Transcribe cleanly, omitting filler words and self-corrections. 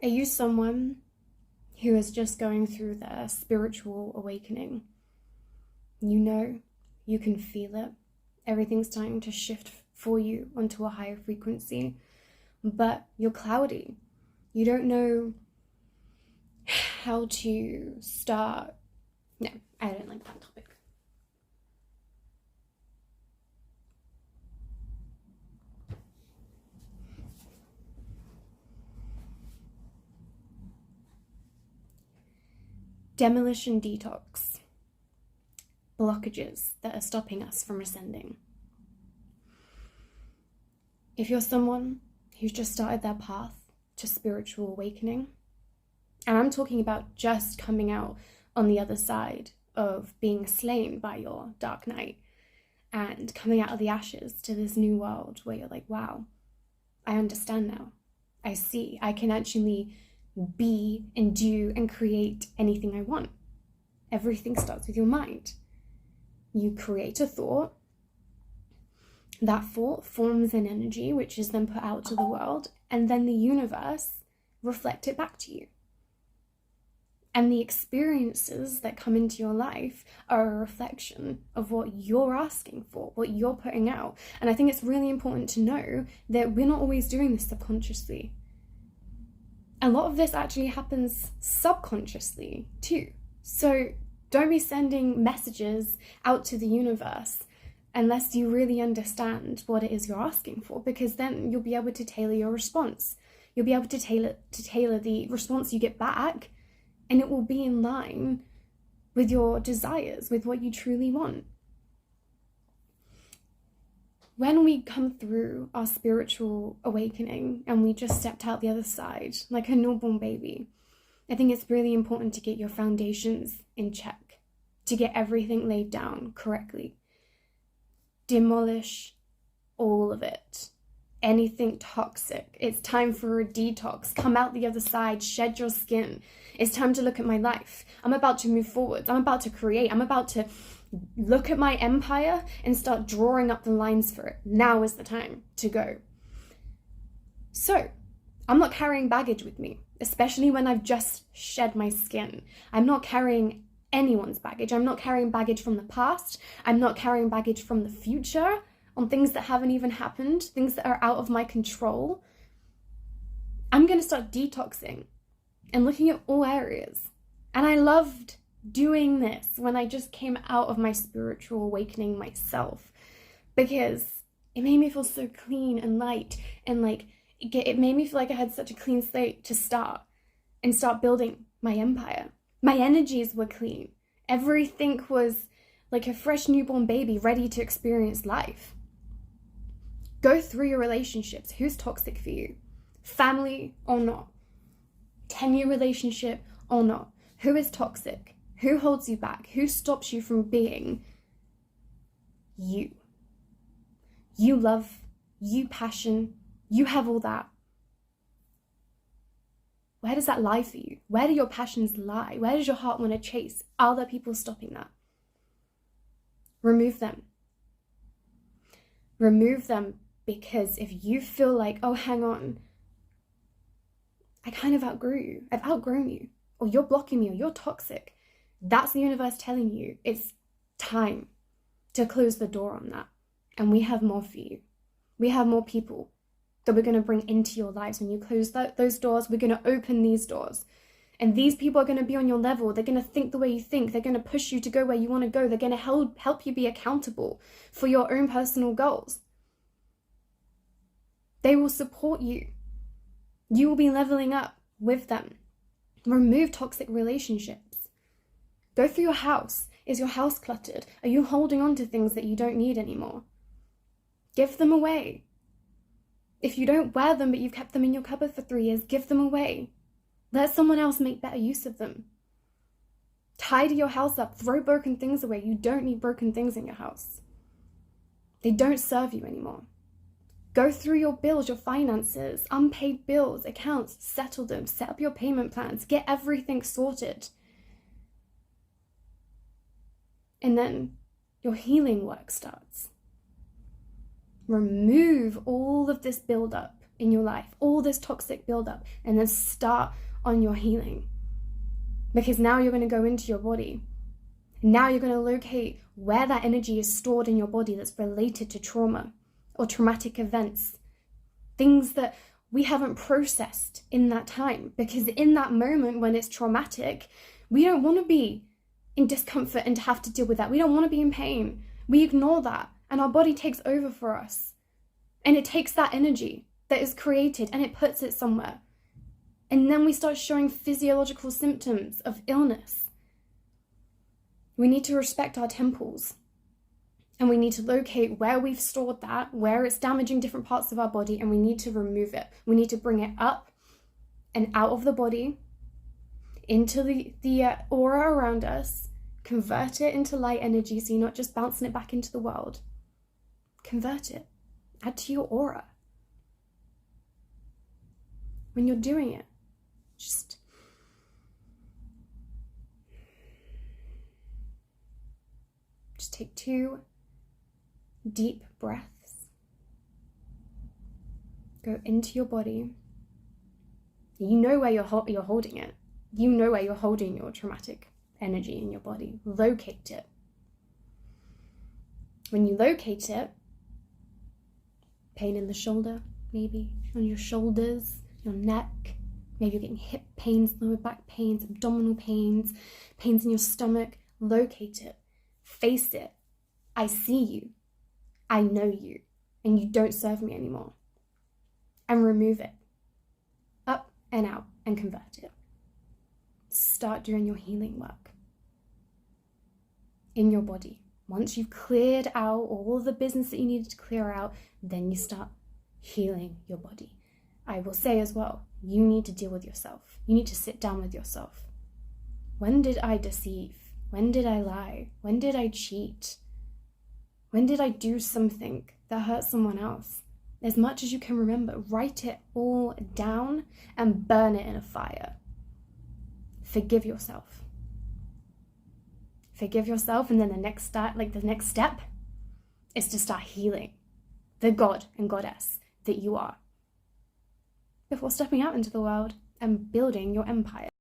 Are you someone who is just going through their spiritual awakening? You can feel it. Everything's starting to shift for you onto a higher frequency, but you're cloudy. You don't know how to start. No, I don't like that topic. Demolition detox. Blockages that are stopping us from ascending. If you're someone who's just started their path to spiritual awakening, and I'm talking about just coming out on the other side of being slain by your dark night and coming out of the ashes to this new world where you're like, wow, I understand now. I see. I can actually be and do and create anything I want. Everything starts with your mind. You create a thought. That thought forms an energy, which is then put out to the world, and then the universe reflect it back to you. And the experiences that come into your life are a reflection of what you're asking for, what you're putting out. And I think it's really important to know that we're not always doing this subconsciously. A lot of this actually happens subconsciously too. So don't be sending messages out to the universe unless you really understand what it is you're asking for, because then you'll be able to tailor your response. You'll be able to tailor the response you get back, and it will be in line with your desires, with what you truly want. When we come through our spiritual awakening and we just stepped out the other side, like a newborn baby, I think it's really important to get your foundations in check, to get everything laid down correctly. Demolish all of it. Anything toxic. It's time for a detox. Come out the other side, shed your skin. It's time to look at my life. I'm about to move forward. I'm about to create. I'm about to look at my empire and start drawing up the lines for it. Now is the time to go. So, I'm not carrying baggage with me, especially when I've just shed my skin. I'm not carrying anyone's baggage. I'm not carrying baggage from the past. I'm not carrying baggage from the future on things that haven't even happened, things that are out of my control. I'm going to start detoxing and looking at all areas. And I loved doing this when I just came out of my spiritual awakening myself, because it made me feel so clean and light, and like it made me feel like I had such a clean slate to start building my empire. My energies were clean. Everything was like a fresh newborn baby ready to experience life. Go through your relationships. Who's toxic for you? Family or not? 10-year relationship or not? Who is toxic? Who holds you back? Who stops you from being you? You love, you passion, you have all that. Where does that lie for you? Where do your passions lie? Where does your heart want to chase? Are there people stopping that? Remove them. Remove them, because if you feel like, oh, hang on, I kind of outgrew you. I've outgrown you. Or you're blocking me, or you're toxic. That's the universe telling you it's time to close the door on that. And we have more for you. We have more people that we're going to bring into your lives. When you close those doors, we're going to open these doors. And these people are going to be on your level. They're going to think the way you think. They're going to push you to go where you want to go. They're going to help you be accountable for your own personal goals. They will support you. You will be leveling up with them. Remove toxic relationships. Go through your house. Is your house cluttered? Are you holding on to things that you don't need anymore? Give them away. If you don't wear them, but you've kept them in your cupboard for 3 years, give them away. Let someone else make better use of them. Tidy your house up. Throw broken things away. You don't need broken things in your house. They don't serve you anymore. Go through your bills, your finances, unpaid bills, accounts, settle them, set up your payment plans, get everything sorted. And then your healing work starts. Remove all of this buildup in your life, all this toxic buildup, and then start on your healing. Because now you're going to go into your body. Now you're going to locate where that energy is stored in your body that's related to trauma or traumatic events, things that we haven't processed in that time. Because in that moment when it's traumatic, we don't want to be in discomfort and to have to deal with that. We don't want to be in pain. We ignore that, and our body takes over for us. And it takes that energy that is created and it puts it somewhere. And then we start showing physiological symptoms of illness. We need to respect our temples. And we need to locate where we've stored that, where it's damaging different parts of our body, and we need to remove it. We need to bring it up and out of the body, into the aura around us, convert it into light energy so you're not just bouncing it back into the world. Convert it. Add to your aura. When you're doing it, just take 2 deep breaths. Go into your body. You know where you're holding it. You know where you're holding your traumatic energy in your body. Locate it. When you locate it, pain in the shoulder, maybe on your shoulders, your neck, maybe you're getting hip pains, lower back pains, abdominal pains, pains in your stomach. Locate it. Face it. I see you. I know you. And you don't serve me anymore. And remove it. Up and out and convert it. Start doing your healing work in your body. Once you've cleared out all the business that you needed to clear out, then you start healing your body. I will say as well, you need to deal with yourself. You need to sit down with yourself. When did I deceive? When did I lie? When did I cheat? When did I do something that hurt someone else? As much as you can remember, write it all down and burn it in a fire. Forgive yourself. Forgive yourself, and then the next step is to start healing the god and goddess that you are before stepping out into the world and building your empire.